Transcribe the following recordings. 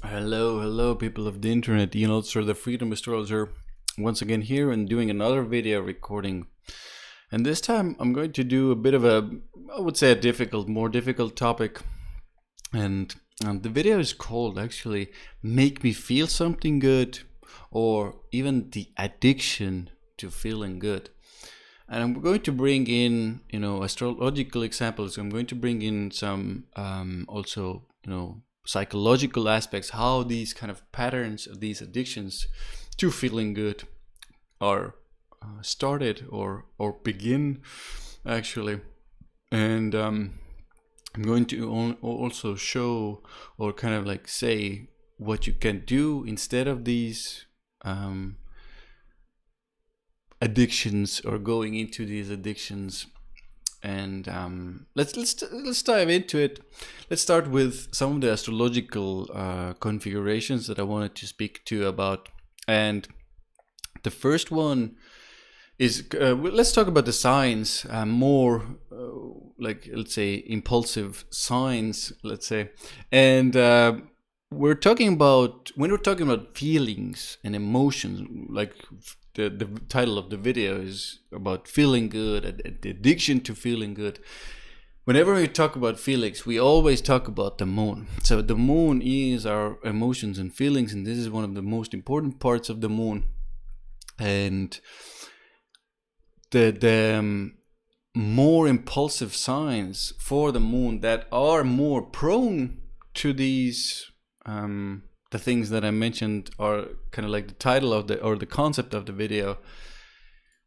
Hello, people of the internet. Ian Altosaar, the Freedom Astrologer, once again here and doing another video recording. And this time I'm going to do a bit of I would say more difficult topic. And the video is called actually Make Me Feel Something Good, or even the addiction to feeling good. And I'm going to bring in, astrological examples. I'm going to bring in some also, psychological aspects, how these kind of patterns of these addictions to feeling good are started or begin actually. And I'm going to also show or kind of like say what you can do instead of these addictions or going into these addictions. And let's dive into it. Let's start with some of the astrological configurations that I wanted to speak to about. And the first one is let's talk about the signs, more like, let's say, impulsive signs, let's say. And when we're talking about feelings and emotions, like the title of the video is about feeling good, the addiction to feeling good. Whenever we talk about feelings, we always talk about the moon. So the moon is our emotions and feelings, and this is one of the most important parts of the moon. And the more impulsive signs for the moon that are more prone to these the things that I mentioned are kind of like the title of the concept of the video.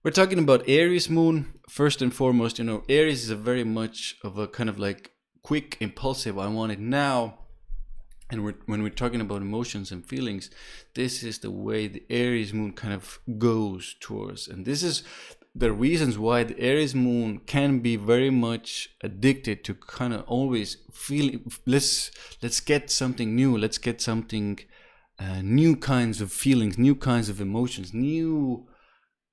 We're talking about Aries moon. First and foremost, Aries is a very much of a kind of like quick, impulsive, I want it now. And when we're talking about emotions and feelings, this is the way the Aries moon kind of goes towards. And this is the reasons why the Aries moon can be very much addicted to kind of always feeling, let's get something new, let's get something new kinds of feelings, new kinds of emotions, new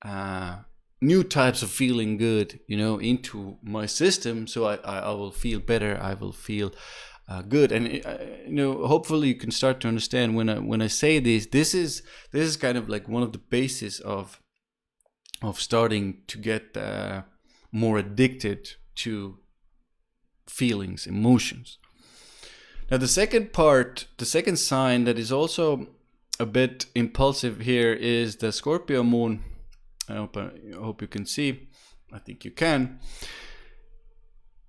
types of feeling good, into my system, so I will feel better, I will feel good. And hopefully you can start to understand when I say this is kind of like one of the bases of starting to get more addicted to feelings, emotions. Now the second sign that is also a bit impulsive here is the Scorpio moon. I hope you can see. I think you can.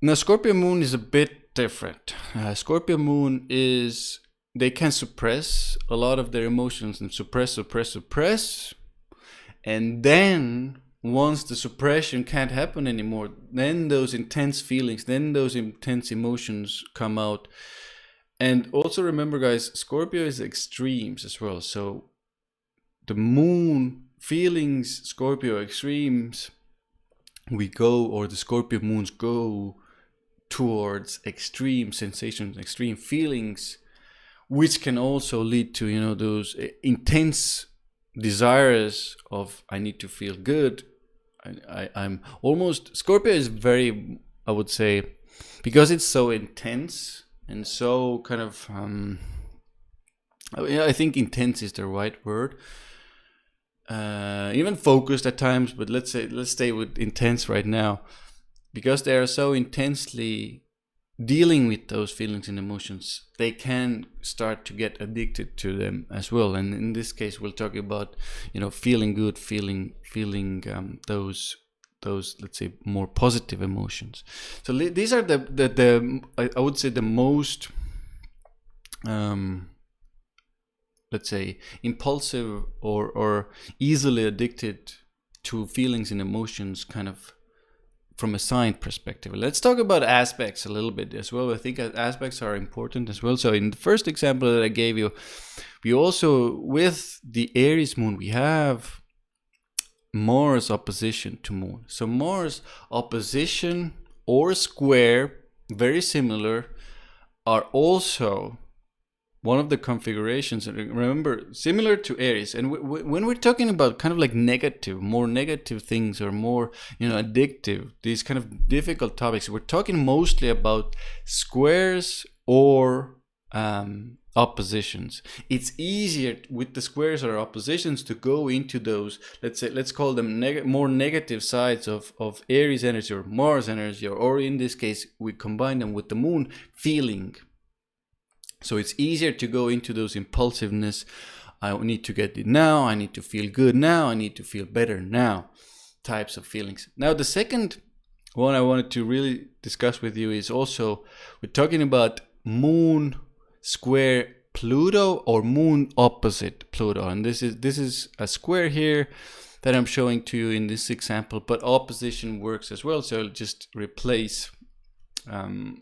Now Scorpio moon is a bit different. Scorpio moon they can suppress a lot of their emotions and suppress. And then once the suppression can't happen anymore, then those intense feelings, then those intense emotions come out. And also remember, guys, Scorpio is extremes as well. So the moon feelings, Scorpio extremes, the Scorpio moons go towards extreme sensations, extreme feelings, which can also lead to, those intense desires of, I need to feel good. I'm almost, Scorpio is very, I would say, because it's so intense and so kind of I think intense is the right word, even focused at times, but let's stay with intense right now, because they are so intensely dealing with those feelings and emotions, they can start to get addicted to them as well. And in this case, we'll talk about feeling good, feeling those let's say more positive emotions. So these are the I would say the most let's say impulsive or easily addicted to feelings and emotions, kind of from a sign perspective. Let's talk about aspects a little bit as well. I think aspects are important as well. So in the first example that I gave you, we also, with the Aries moon, we have Mars opposition to moon. So Mars opposition or square, very similar, are also one of the configurations. Remember, similar to Aries. And when we're talking about kind of like more negative things, or more addictive, these kind of difficult topics, we're talking mostly about squares or oppositions. It's easier with the squares or oppositions to go into those, let's call them more negative sides of Aries energy or Mars energy, or in this case we combine them with the moon feeling. So it's easier to go into those impulsiveness. I need to get it now, I need to feel good now, I need to feel better now types of feelings. Now the second one I wanted to really discuss with you is also, we're talking about moon square Pluto or moon opposite Pluto, and this is a square here that I'm showing to you in this example, but opposition works as well. So I'll just replace, I'm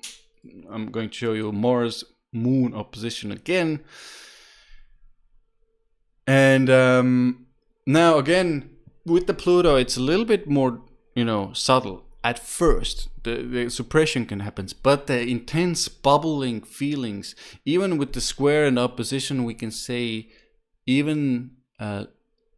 going to show you Mars moon opposition again, and now again with the Pluto it's a little bit more, subtle. At first, the suppression can happen, but the intense bubbling feelings, even with the square and opposition, we can say even a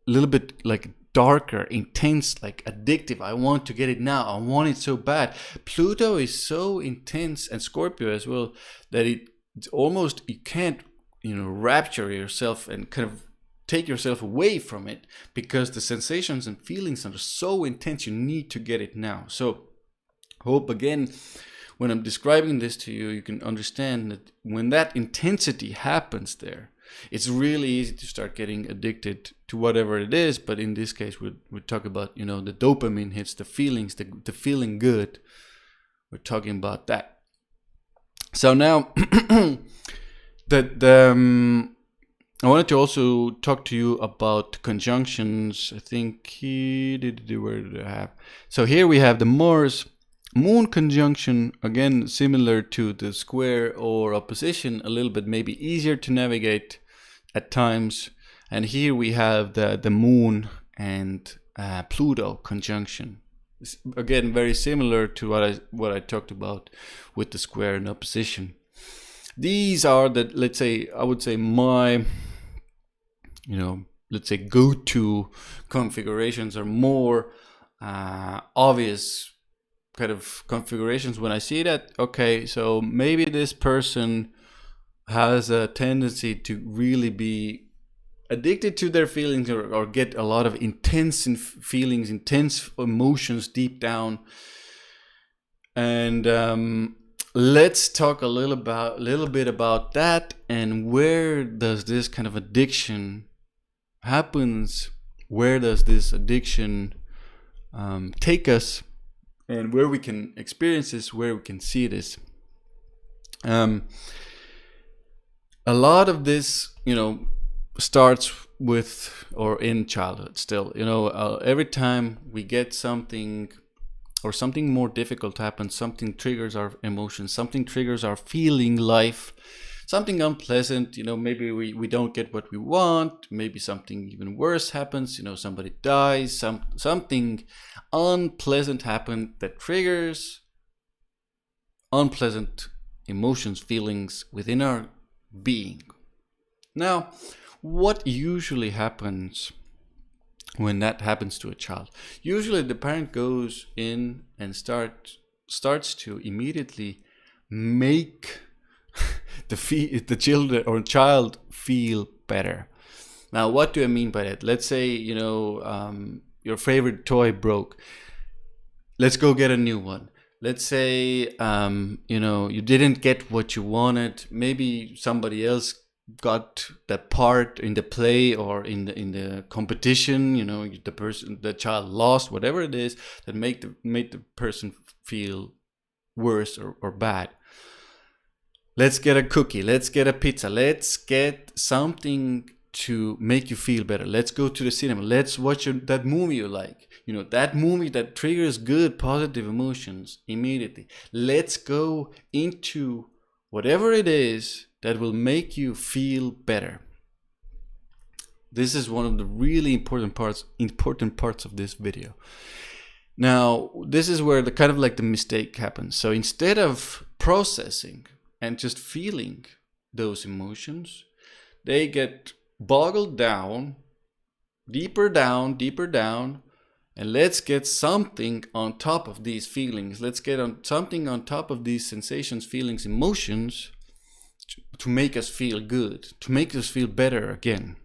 little bit like darker, intense, like addictive. I want to get it now. I want it so bad. Pluto is so intense, and Scorpio as well, that it's almost, you can't, rapture yourself and kind of take yourself away from it, because the sensations and feelings are so intense. You need to get it now. So hope again, when I'm describing this to you, you can understand that when that intensity happens there, it's really easy to start getting addicted to whatever it is. But in this case, we talk about, the dopamine hits, the feelings, the feeling good. We're talking about that. So now that I wanted to also talk to you about conjunctions. I think where did I have? So here we have the Mars Moon conjunction, again similar to the square or opposition, a little bit maybe easier to navigate at times. And here we have the Moon and Pluto conjunction. It's, again, very similar to what I talked about with the square and opposition. These are the, let's say, I would say my, let's say go-to configurations, are more obvious kind of configurations when I see that. Okay, so maybe this person has a tendency to really be addicted to their feelings, or get a lot of intense feelings, intense emotions deep down. And let's talk a little bit about that, and where does this kind of addiction happens, where does this addiction take us, and where we can experience this, where we can see this. A lot of this, starts with or in childhood still. Every time we get something, or something more difficult happens, something triggers our emotions, something triggers our feeling life, something unpleasant, maybe we don't get what we want, maybe something even worse happens, somebody dies, something unpleasant happened that triggers unpleasant emotions, feelings within our being. Now, what usually happens when that happens to a child? Usually the parent goes in and starts to immediately make the children or child feel better. Now, what do I mean by that? Let's say, your favorite toy broke. Let's go get a new one. Let's say, you didn't get what you wanted. Maybe somebody else got that part in the play or in the competition. The child lost, whatever it is that made the person feel worse or bad. Let's get a cookie, let's get a pizza, let's get something to make you feel better. Let's go to the cinema, let's watch that movie you like. That movie that triggers good, positive emotions immediately. Let's go into whatever it is that will make you feel better. This is one of the really important parts of this video. Now, this is where the kind of like the mistake happens. So instead of processing and just feeling those emotions, they get boggled down, deeper down, and let's get something on top of these feelings. Let's get something on top of these sensations, feelings, emotions, to make us feel good, to make us feel better again.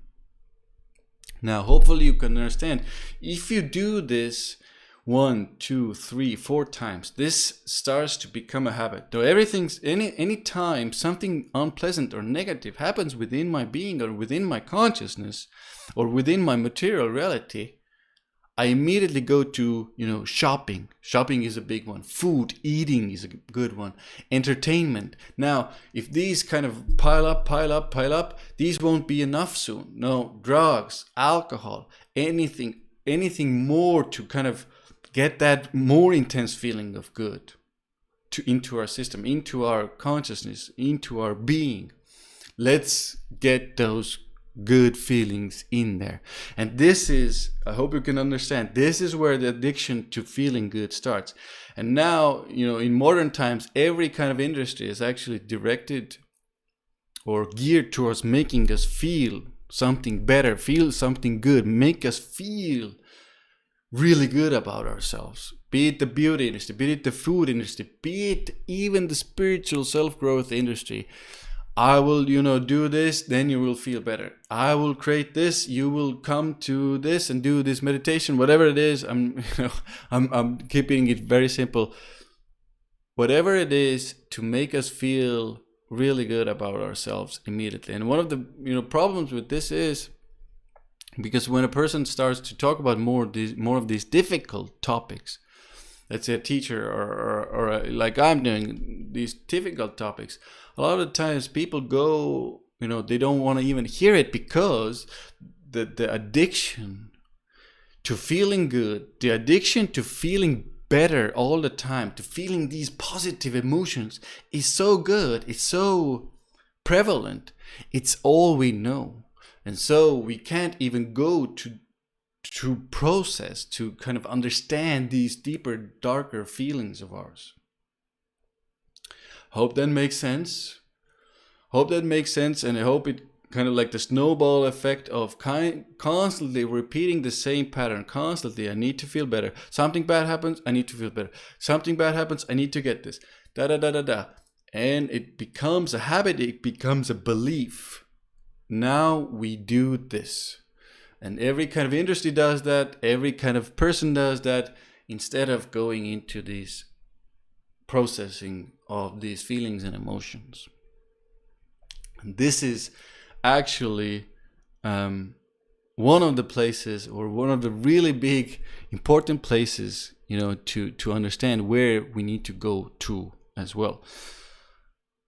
Now, hopefully you can understand, if you do this 1, 2, 3, 4 times, this starts to become a habit. So any time something unpleasant or negative happens within my being or within my consciousness or within my material reality, I immediately go to, shopping. Shopping is a big one. Food, eating is a good one. Entertainment. Now, if these kind of pile up, these won't be enough soon. No, drugs, alcohol, anything more to kind of get that more intense feeling of good into our system, into our consciousness, into our being. Let's get those good feelings in there. And this is, I hope you can understand, this is where the addiction to feeling good starts. And now, in modern times, every kind of industry is actually directed or geared towards making us feel something better, feel something good, make us feel really good about ourselves. Be it the beauty industry, be it the food industry, be it even the spiritual self-growth industry. I will, do this, then you will feel better. I will create this, you will come to this and do this meditation, whatever it is. I'm keeping it very simple. Whatever it is to make us feel really good about ourselves immediately. And one of the, problems with this is because when a person starts to talk about more of these difficult topics, let's say a teacher or like I'm doing these difficult topics, a lot of the times people go, they don't want to even hear it because the addiction to feeling good, the addiction to feeling better all the time, to feeling these positive emotions is so good, it's so prevalent, it's all we know. And so we can't even go to process, to kind of understand these deeper, darker feelings of ours. Hope that makes sense. And I hope it kind of like the snowball effect of constantly repeating the same pattern. Constantly, I need to feel better. Something bad happens, I need to feel better. Something bad happens, I need to get this. And it becomes a habit, it becomes a belief. Now we do this. And every kind of industry does that. Every kind of person does that. Instead of going into this processing of these feelings and emotions. And this is actually one of the places, or one of the really big important places, to understand where we need to go to as well.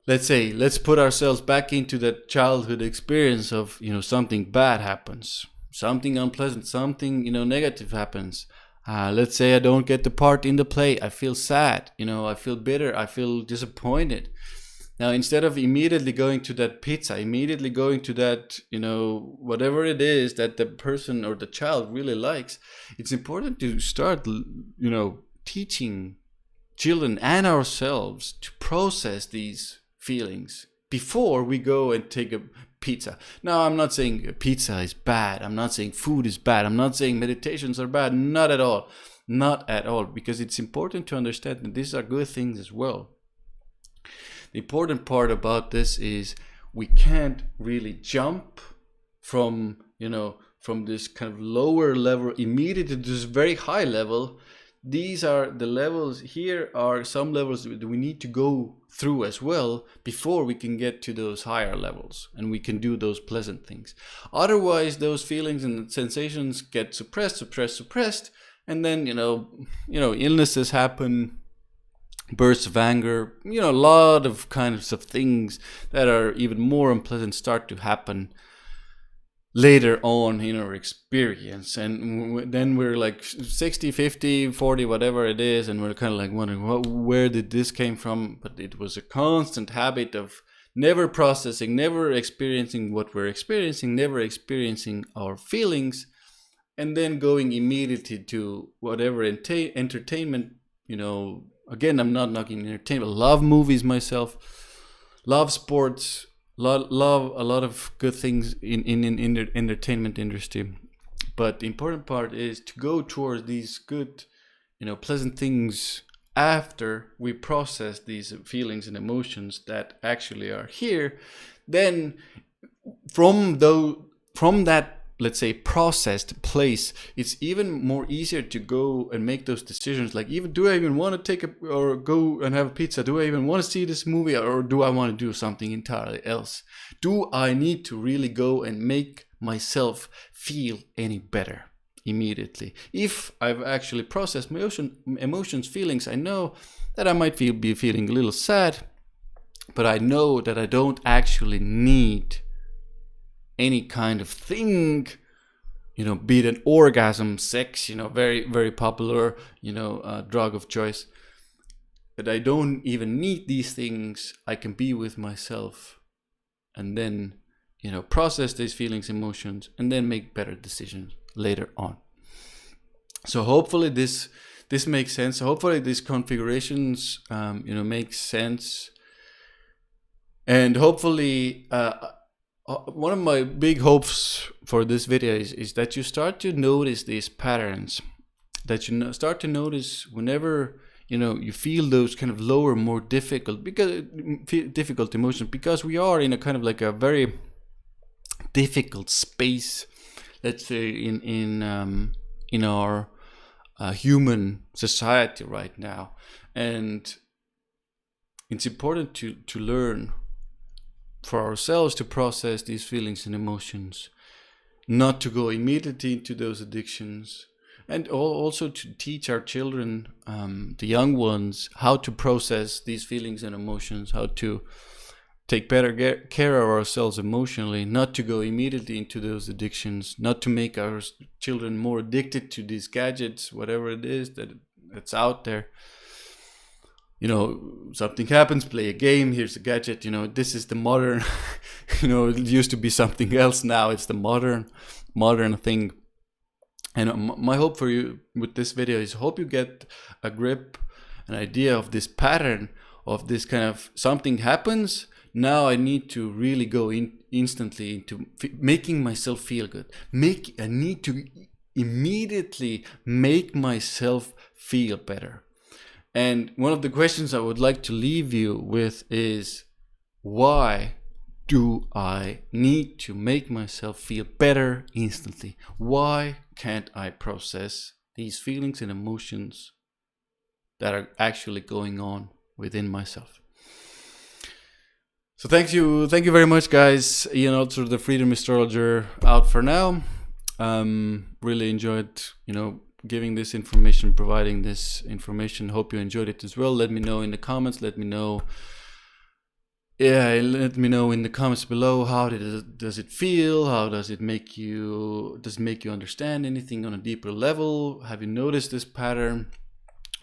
Let's put ourselves back into that childhood experience of, something bad happens, something unpleasant, something, negative happens. Let's say I don't get the part in the play. I feel sad, I feel bitter, I feel disappointed. Now, instead of immediately going to that pizza, immediately going to that, whatever it is that the person or the child really likes, it's important to start, teaching children and ourselves to process these feelings before we go and take a pizza. Now, I'm not saying pizza is bad. I'm not saying food is bad. I'm not saying meditations are bad. Not at all. Not at all. Because it's important to understand that these are good things as well. The important part about this is we can't really jump from, from this kind of lower level immediately to this very high level. These are the levels. Here are some levels that we need to go through as well before we can get to those higher levels and we can do those pleasant things. Otherwise, those feelings and sensations get suppressed, and then illnesses happen, bursts of anger, a lot of kinds of things that are even more unpleasant start to happen later on in our experience. And then we're like 60, 50, 40, whatever it is, and we're kind of like wondering, where did this came from? But it was a constant habit of never processing, never experiencing what we're experiencing, never experiencing our feelings, and then going immediately to whatever entertainment, again, I'm not knocking entertainment. Love movies myself, love sports, love a lot of good things in the entertainment industry. But the important part is to go towards these good, pleasant things after we process these feelings and emotions that actually are here, then from that, let's say, processed place, it's even more easier to go and make those decisions. Like, even, do I even want to or go and have a pizza? Do I even want to see this movie, or do I want to do something entirely else? Do I need to really go and make myself feel any better immediately? If I've actually processed my emotions, feelings, I know that I might be feeling a little sad, but I know that I don't actually need any kind of thing, be it an orgasm, sex, very, very popular, drug of choice, that I don't even need these things. I can be with myself and then, process these feelings, emotions, and then make better decisions later on. So hopefully this makes sense. Hopefully these configurations, make sense. And hopefully, one of my big hopes for this video is that you start to notice these patterns, that you start to notice whenever you feel those kind of lower, more difficult emotions, because we are in a kind of like a very difficult space, let's say, in our human society right now. And it's important to learn for ourselves to process these feelings and emotions, not to go immediately into those addictions, and also to teach our children, the young ones, how to process these feelings and emotions, how to take better care of ourselves emotionally, not to go immediately into those addictions, not to make our children more addicted to these gadgets, whatever it is that's out there. Something happens, play a game, here's a gadget, this is the modern, it used to be something else, now it's the modern thing. And my hope for you with this video is, hope you get a grip, an idea of this pattern, of this kind of, something happens, now I need to really go instantly into making myself feel good. I need to immediately make myself feel better. And one of the questions I would like to leave you with is, why do I need to make myself feel better instantly? Why can't I process these feelings and emotions that are actually going on within myself? So thank you very much, guys. Ian Altosaar, the Freedom Astrologer, out for now. Really enjoyed, giving this information, providing this information. Hope you enjoyed it as well. Let me know in the comments. Let me know in the comments below, how does it feel? How does it make you understand anything on a deeper level? Have you noticed this pattern?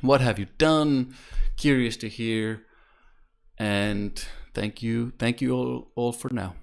What have you done? Curious to hear. And thank you all for now.